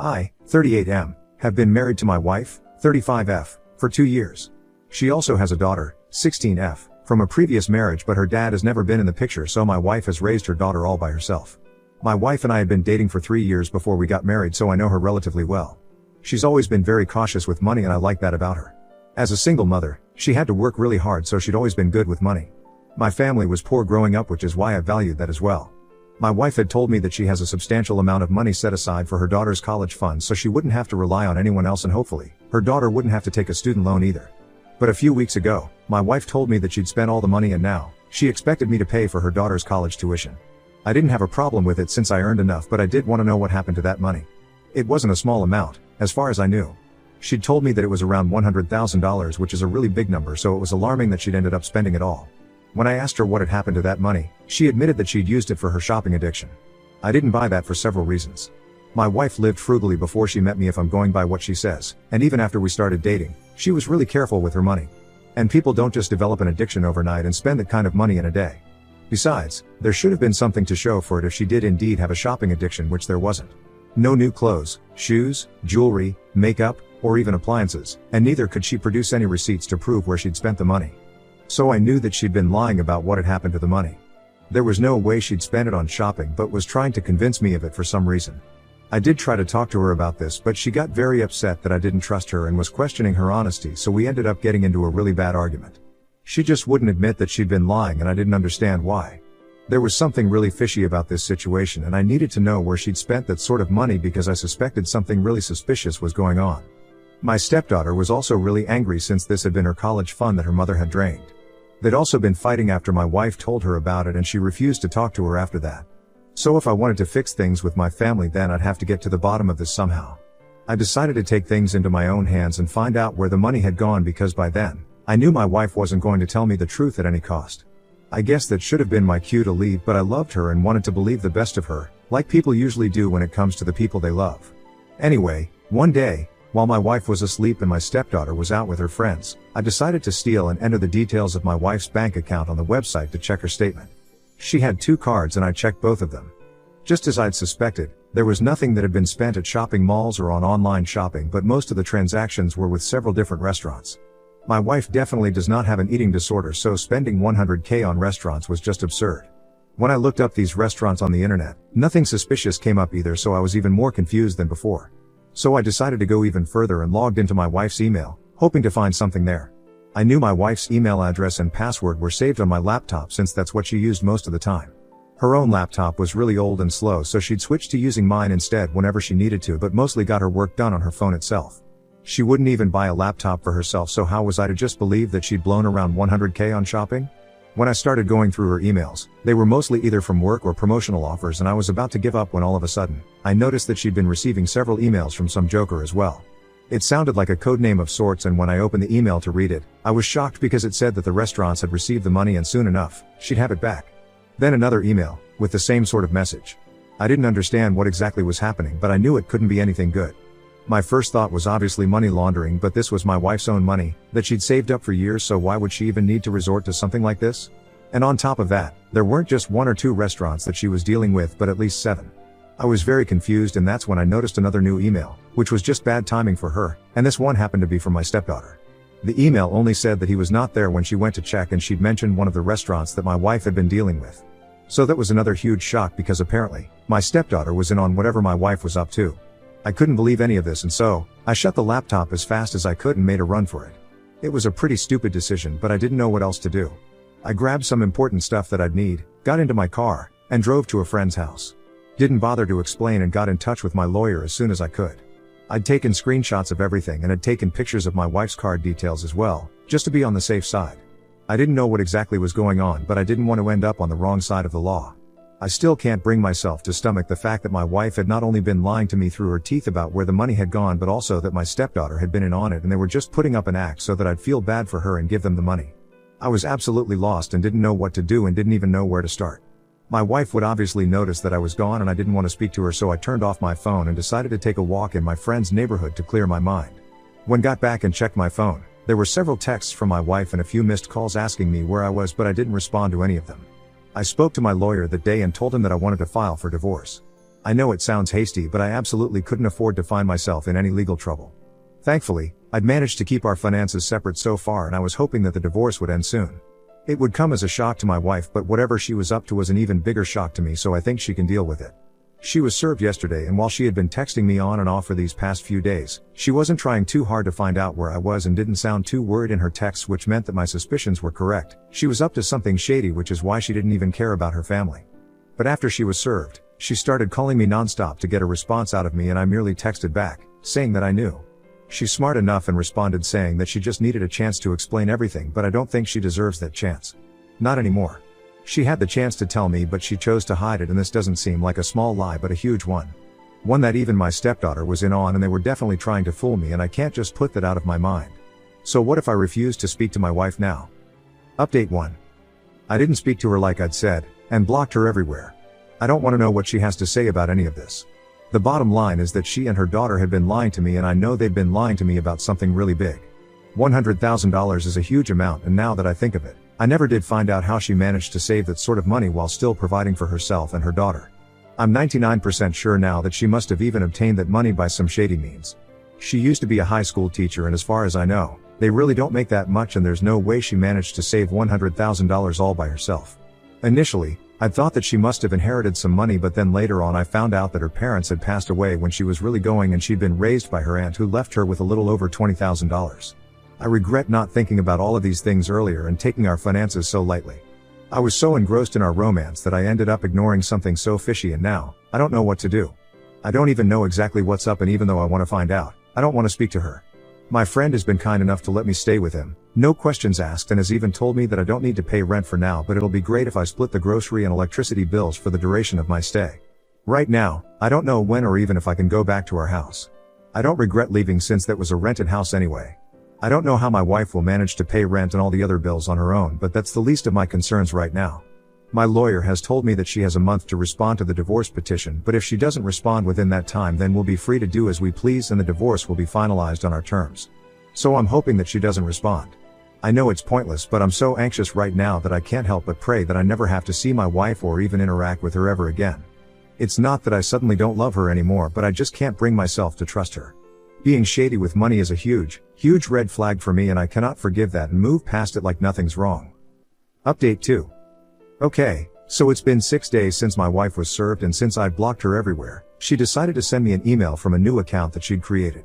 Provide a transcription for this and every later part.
I, 38M, have been married to my wife, 35F, for 2 years. She also has a daughter, 16F, from a previous marriage, but her dad has never been in the picture, so my wife has raised her daughter all by herself. My wife and I had been dating for 3 years before we got married, so I know her relatively well. She's always been very cautious with money, and I like that about her. As a single mother, she had to work really hard, so she'd always been good with money. My family was poor growing up, which is why I valued that as well. My wife had told me that she has a substantial amount of money set aside for her daughter's college fund, so she wouldn't have to rely on anyone else, and hopefully, her daughter wouldn't have to take a student loan either. But a few weeks ago, my wife told me that she'd spent all the money, and now, she expected me to pay for her daughter's college tuition. I didn't have a problem with it since I earned enough, but I did want to know what happened to that money. It wasn't a small amount, as far as I knew. She'd told me that it was around $100,000, which is a really big number, so it was alarming that she'd ended up spending it all. When I asked her what had happened to that money, she admitted that she'd used it for her shopping addiction. I didn't buy that for several reasons. My wife lived frugally before she met me, if I'm going by what she says, and even after we started dating, she was really careful with her money. And people don't just develop an addiction overnight and spend that kind of money in a day. Besides, there should have been something to show for it if she did indeed have a shopping addiction, which there wasn't. No new clothes, shoes, jewelry, makeup, or even appliances, and neither could she produce any receipts to prove where she'd spent the money. So I knew that she'd been lying about what had happened to the money. There was no way she'd spent it on shopping, but was trying to convince me of it for some reason. I did try to talk to her about this, but she got very upset that I didn't trust her and was questioning her honesty, so we ended up getting into a really bad argument. She just wouldn't admit that she'd been lying, and I didn't understand why. There was something really fishy about this situation, and I needed to know where she'd spent that sort of money because I suspected something really suspicious was going on. My stepdaughter was also really angry since this had been her college fund that her mother had drained. They'd also been fighting after my wife told her about it, and she refused to talk to her after that. So if I wanted to fix things with my family, then I'd have to get to the bottom of this somehow. I decided to take things into my own hands and find out where the money had gone, because by then, I knew my wife wasn't going to tell me the truth at any cost. I guess that should have been my cue to leave, but I loved her and wanted to believe the best of her, like people usually do when it comes to the people they love. Anyway, one day, while my wife was asleep and my stepdaughter was out with her friends, I decided to steal and enter the details of my wife's bank account on the website to check her statement. She had 2 cards and I checked both of them. Just as I'd suspected, there was nothing that had been spent at shopping malls or on online shopping, but most of the transactions were with several different restaurants. My wife definitely does not have an eating disorder, so spending $100K on restaurants was just absurd. When I looked up these restaurants on the internet, nothing suspicious came up either, so I was even more confused than before. So I decided to go even further and logged into my wife's email, hoping to find something there. I knew my wife's email address and password were saved on my laptop since that's what she used most of the time. Her own laptop was really old and slow, so she'd switch to using mine instead whenever she needed to, but mostly got her work done on her phone itself. She wouldn't even buy a laptop for herself, so how was I to just believe that she'd blown around $100K on shopping? When I started going through her emails, they were mostly either from work or promotional offers, and I was about to give up when all of a sudden, I noticed that she'd been receiving several emails from some joker as well. It sounded like a code name of sorts, and when I opened the email to read it, I was shocked because it said that the restaurants had received the money and soon enough, she'd have it back. Then another email, with the same sort of message. I didn't understand what exactly was happening, but I knew it couldn't be anything good. My first thought was obviously money laundering, but this was my wife's own money, that she'd saved up for years, so why would she even need to resort to something like this? And on top of that, there weren't just 1 or 2 restaurants that she was dealing with, but at least 7. I was very confused, and that's when I noticed another new email, which was just bad timing for her, and this one happened to be from my stepdaughter. The email only said that he was not there when she went to check, and she'd mentioned one of the restaurants that my wife had been dealing with. So that was another huge shock, because apparently, my stepdaughter was in on whatever my wife was up to. I couldn't believe any of this, and so, I shut the laptop as fast as I could and made a run for it. It was a pretty stupid decision, but I didn't know what else to do. I grabbed some important stuff that I'd need, got into my car, and drove to a friend's house. Didn't bother to explain and got in touch with my lawyer as soon as I could. I'd taken screenshots of everything and had taken pictures of my wife's card details as well, just to be on the safe side. I didn't know what exactly was going on, but I didn't want to end up on the wrong side of the law. I still can't bring myself to stomach the fact that my wife had not only been lying to me through her teeth about where the money had gone, but also that my stepdaughter had been in on it and they were just putting up an act so that I'd feel bad for her and give them the money. I was absolutely lost and didn't know what to do and didn't even know where to start. My wife would obviously notice that I was gone and I didn't want to speak to her, so I turned off my phone and decided to take a walk in my friend's neighborhood to clear my mind. When got back and checked my phone, there were several texts from my wife and a few missed calls asking me where I was, but I didn't respond to any of them. I spoke to my lawyer that day and told him that I wanted to file for divorce. I know it sounds hasty, but I absolutely couldn't afford to find myself in any legal trouble. Thankfully, I'd managed to keep our finances separate so far, and I was hoping that the divorce would end soon. It would come as a shock to my wife, but whatever she was up to was an even bigger shock to me, so I think she can deal with it. She was served yesterday, and while she had been texting me on and off for these past few days, she wasn't trying too hard to find out where I was and didn't sound too worried in her texts, which meant that my suspicions were correct. She was up to something shady, which is why she didn't even care about her family. But after she was served, she started calling me nonstop to get a response out of me, and I merely texted back, saying that I knew. She's smart enough and responded saying that she just needed a chance to explain everything, but I don't think she deserves that chance. Not anymore. She had the chance to tell me, but she chose to hide it, and this doesn't seem like a small lie but a huge one. One that even my stepdaughter was in on, and they were definitely trying to fool me, and I can't just put that out of my mind. So what if I refuse to speak to my wife now? Update 1. I didn't speak to her like I'd said, and blocked her everywhere. I don't want to know what she has to say about any of this. The bottom line is that she and her daughter had been lying to me, and I know they've been lying to me about something really big. $100,000 is a huge amount, and now that I think of it, I never did find out how she managed to save that sort of money while still providing for herself and her daughter. I'm 99% sure now that she must have even obtained that money by some shady means. She used to be a high school teacher, and as far as I know, they really don't make that much, and there's no way she managed to save $100,000 all by herself. Initially, I thought that she must have inherited some money, but then later on I found out that her parents had passed away when she was really going, and she'd been raised by her aunt, who left her with a little over $20,000. I regret not thinking about all of these things earlier and taking our finances so lightly. I was so engrossed in our romance that I ended up ignoring something so fishy, and now, I don't know what to do. I don't even know exactly what's up, and even though I want to find out, I don't want to speak to her. My friend has been kind enough to let me stay with him, no questions asked, and has even told me that I don't need to pay rent for now, but it'll be great if I split the grocery and electricity bills for the duration of my stay. Right now, I don't know when or even if I can go back to our house. I don't regret leaving, since that was a rented house anyway. I don't know how my wife will manage to pay rent and all the other bills on her own, but that's the least of my concerns right now. My lawyer has told me that she has a month to respond to the divorce petition, but if she doesn't respond within that time, then we'll be free to do as we please, and the divorce will be finalized on our terms. So I'm hoping that she doesn't respond. I know it's pointless, but I'm so anxious right now that I can't help but pray that I never have to see my wife or even interact with her ever again. It's not that I suddenly don't love her anymore, but I just can't bring myself to trust her. Being shady with money is a huge red flag for me, and I cannot forgive that and move past it like nothing's wrong. Update 2. Okay, so it's been 6 days since my wife was served, and since I'd blocked her everywhere, she decided to send me an email from a new account that she'd created.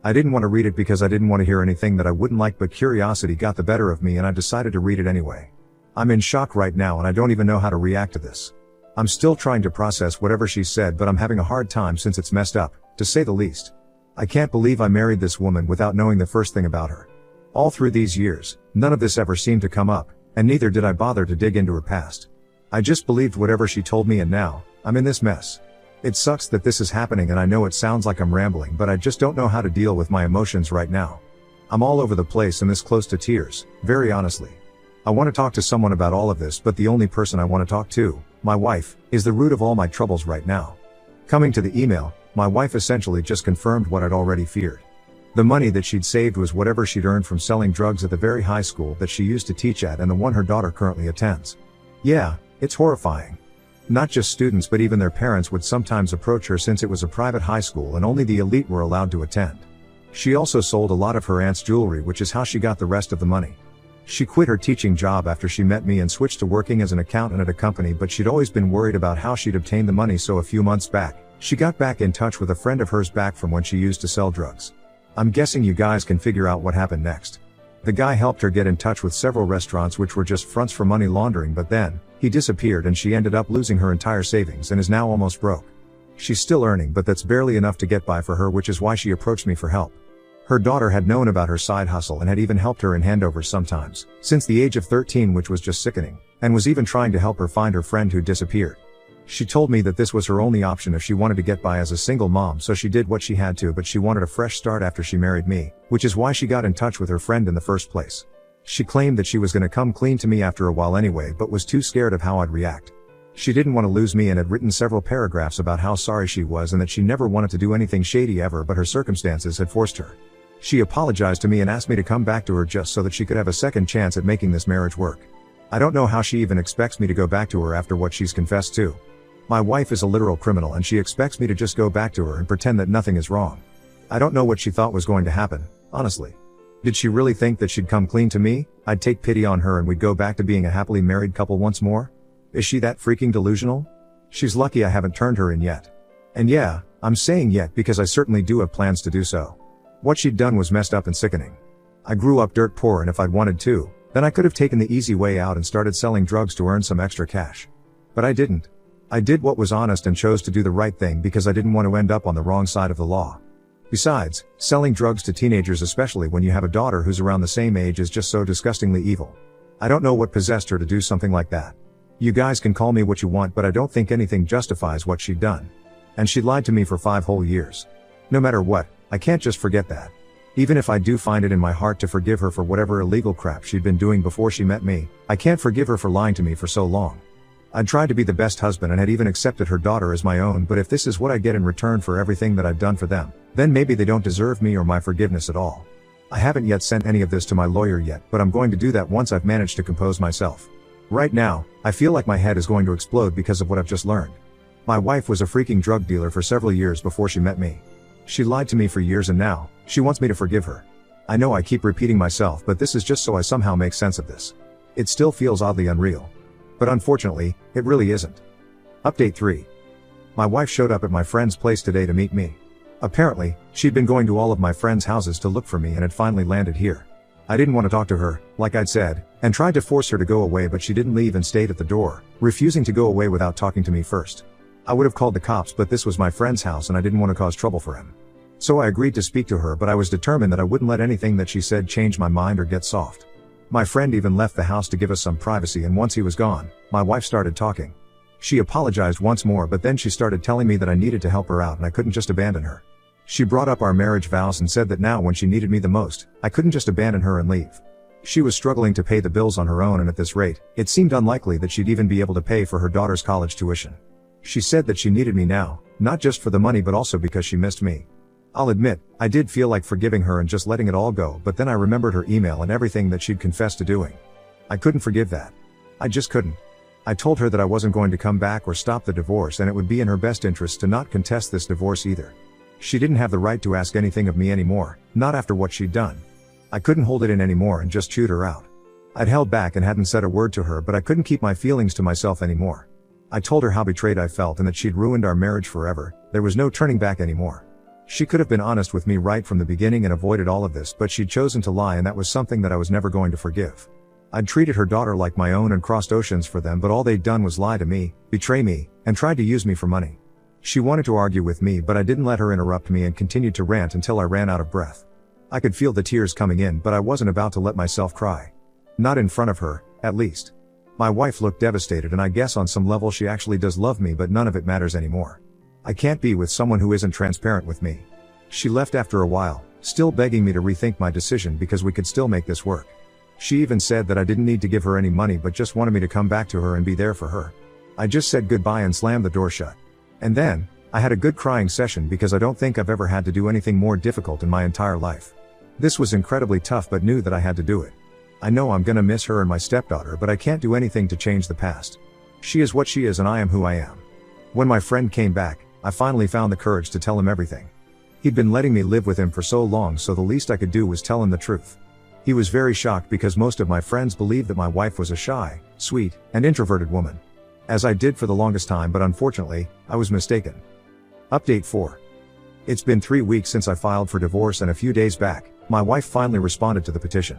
I didn't want to read it because I didn't want to hear anything that I wouldn't like, but curiosity got the better of me, and I decided to read it anyway. I'm in shock right now, and I don't even know how to react to this. I'm still trying to process whatever she said, but I'm having a hard time since it's messed up, to say the least. I can't believe I married this woman without knowing the first thing about her. All through these years, none of this ever seemed to come up, and neither did I bother to dig into her past. I just believed whatever she told me, and now, I'm in this mess. It sucks that this is happening, and I know it sounds like I'm rambling, but I just don't know how to deal with my emotions right now. I'm all over the place and this close to tears, very honestly. I want to talk to someone about all of this, but the only person I want to talk to, my wife, is the root of all my troubles right now. Coming to the email, my wife essentially just confirmed what I'd already feared. The money that she'd saved was whatever she'd earned from selling drugs at the very high school that she used to teach at, and the one her daughter currently attends. Yeah, it's horrifying. Not just students, but even their parents would sometimes approach her, since it was a private high school and only the elite were allowed to attend. She also sold a lot of her aunt's jewelry, which is how she got the rest of the money. She quit her teaching job after she met me and switched to working as an accountant at a company, but she'd always been worried about how she'd obtained the money, so a few months back, she got back in touch with a friend of hers back from when she used to sell drugs. I'm guessing you guys can figure out what happened next. The guy helped her get in touch with several restaurants which were just fronts for money laundering, but then, he disappeared and she ended up losing her entire savings and is now almost broke. She's still earning, but that's barely enough to get by for her, which is why she approached me for help. Her daughter had known about her side hustle and had even helped her in handovers sometimes, since the age of 13, which was just sickening, and was even trying to help her find her friend who disappeared. She told me that this was her only option if she wanted to get by as a single mom, so she did what she had to, but she wanted a fresh start after she married me, which is why she got in touch with her friend in the first place. She claimed that she was gonna come clean to me after a while anyway, but was too scared of how I'd react. She didn't want to lose me and had written several paragraphs about how sorry she was and that she never wanted to do anything shady ever, but her circumstances had forced her. She apologized to me and asked me to come back to her just so that she could have a second chance at making this marriage work. I don't know how she even expects me to go back to her after what she's confessed to. My wife is a literal criminal and she expects me to just go back to her and pretend that nothing is wrong. I don't know what she thought was going to happen, honestly. Did she really think that she'd come clean to me, I'd take pity on her and we'd go back to being a happily married couple once more? Is she that freaking delusional? She's lucky I haven't turned her in yet. And yeah, I'm saying yet because I certainly do have plans to do so. What she'd done was messed up and sickening. I grew up dirt poor and if I'd wanted to, then I could have taken the easy way out and started selling drugs to earn some extra cash. But I didn't. I did what was honest and chose to do the right thing because I didn't want to end up on the wrong side of the law. Besides, selling drugs to teenagers, especially when you have a daughter who's around the same age, is just so disgustingly evil. I don't know what possessed her to do something like that. You guys can call me what you want, but I don't think anything justifies what she'd done. And she lied to me for 5 whole years. No matter what, I can't just forget that. Even if I do find it in my heart to forgive her for whatever illegal crap she'd been doing before she met me, I can't forgive her for lying to me for so long. I'd tried to be the best husband and had even accepted her daughter as my own, but if this is what I get in return for everything that I've done for them, then maybe they don't deserve me or my forgiveness at all. I haven't yet sent any of this to my lawyer yet, but I'm going to do that once I've managed to compose myself. Right now, I feel like my head is going to explode because of what I've just learned. My wife was a freaking drug dealer for several years before she met me. She lied to me for years and now, she wants me to forgive her. I know I keep repeating myself, but this is just so I somehow make sense of this. It still feels oddly unreal. But unfortunately, it really isn't. Update 3. My wife showed up at my friend's place today to meet me. Apparently, she'd been going to all of my friends' houses to look for me and had finally landed here. I didn't want to talk to her, like I'd said, and tried to force her to go away, but she didn't leave and stayed at the door, refusing to go away without talking to me first. I would have called the cops, but this was my friend's house and I didn't want to cause trouble for him. So I agreed to speak to her, but I was determined that I wouldn't let anything that she said change my mind or get soft. My friend even left the house to give us some privacy, and once he was gone, my wife started talking. She apologized once more, but then she started telling me that I needed to help her out and I couldn't just abandon her. She brought up our marriage vows and said that now when she needed me the most, I couldn't just abandon her and leave. She was struggling to pay the bills on her own, and at this rate, it seemed unlikely that she'd even be able to pay for her daughter's college tuition. She said that she needed me now, not just for the money but also because she missed me. I'll admit, I did feel like forgiving her and just letting it all go, but then I remembered her email and everything that she'd confessed to doing. I couldn't forgive that. I just couldn't. I told her that I wasn't going to come back or stop the divorce, and it would be in her best interest to not contest this divorce either. She didn't have the right to ask anything of me anymore, not after what she'd done. I couldn't hold it in anymore and just chewed her out. I'd held back and hadn't said a word to her, but I couldn't keep my feelings to myself anymore. I told her how betrayed I felt and that she'd ruined our marriage forever. There was no turning back anymore. She could have been honest with me right from the beginning and avoided all of this, but she'd chosen to lie, and that was something that I was never going to forgive. I'd treated her daughter like my own and crossed oceans for them, but all they'd done was lie to me, betray me, and tried to use me for money. She wanted to argue with me, but I didn't let her interrupt me and continued to rant until I ran out of breath. I could feel the tears coming in, but I wasn't about to let myself cry. Not in front of her, at least. My wife looked devastated, and I guess on some level she actually does love me, but none of it matters anymore. I can't be with someone who isn't transparent with me. She left after a while, still begging me to rethink my decision because we could still make this work. She even said that I didn't need to give her any money but just wanted me to come back to her and be there for her. I just said goodbye and slammed the door shut. And then, I had a good crying session because I don't think I've ever had to do anything more difficult in my entire life. This was incredibly tough, but knew that I had to do it. I know I'm gonna miss her and my stepdaughter, but I can't do anything to change the past. She is what she is and I am who I am. When my friend came back, I finally found the courage to tell him everything. He'd been letting me live with him for so long, so the least I could do was tell him the truth. He was very shocked because most of my friends believed that my wife was a shy, sweet, and introverted woman. As I did for the longest time, but unfortunately, I was mistaken. Update 4. It's been 3 weeks since I filed for divorce, and a few days back, my wife finally responded to the petition.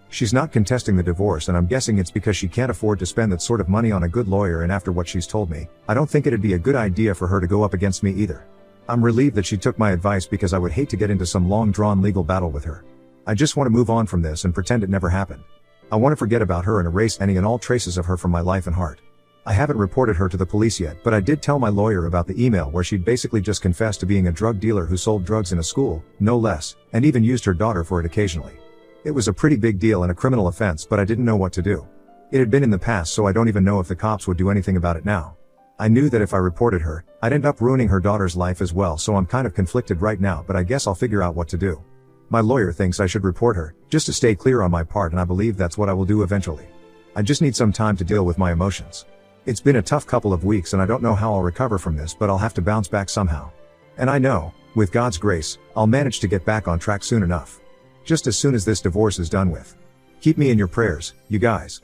She's not contesting the divorce, and I'm guessing it's because she can't afford to spend that sort of money on a good lawyer, and after what she's told me, I don't think it'd be a good idea for her to go up against me either. I'm relieved that she took my advice because I would hate to get into some long-drawn legal battle with her. I just want to move on from this and pretend it never happened. I want to forget about her and erase any and all traces of her from my life and heart. I haven't reported her to the police yet, but I did tell my lawyer about the email where she'd basically just confessed to being a drug dealer who sold drugs in a school, no less, and even used her daughter for it occasionally. It was a pretty big deal and a criminal offense, but I didn't know what to do. It had been in the past, so I don't even know if the cops would do anything about it now. I knew that if I reported her, I'd end up ruining her daughter's life as well, so I'm kind of conflicted right now, but I guess I'll figure out what to do. My lawyer thinks I should report her, just to stay clear on my part, and I believe that's what I will do eventually. I just need some time to deal with my emotions. It's been a tough couple of weeks and I don't know how I'll recover from this, but I'll have to bounce back somehow. And I know, with God's grace, I'll manage to get back on track soon enough. Just as soon as this divorce is done with. Keep me in your prayers, you guys.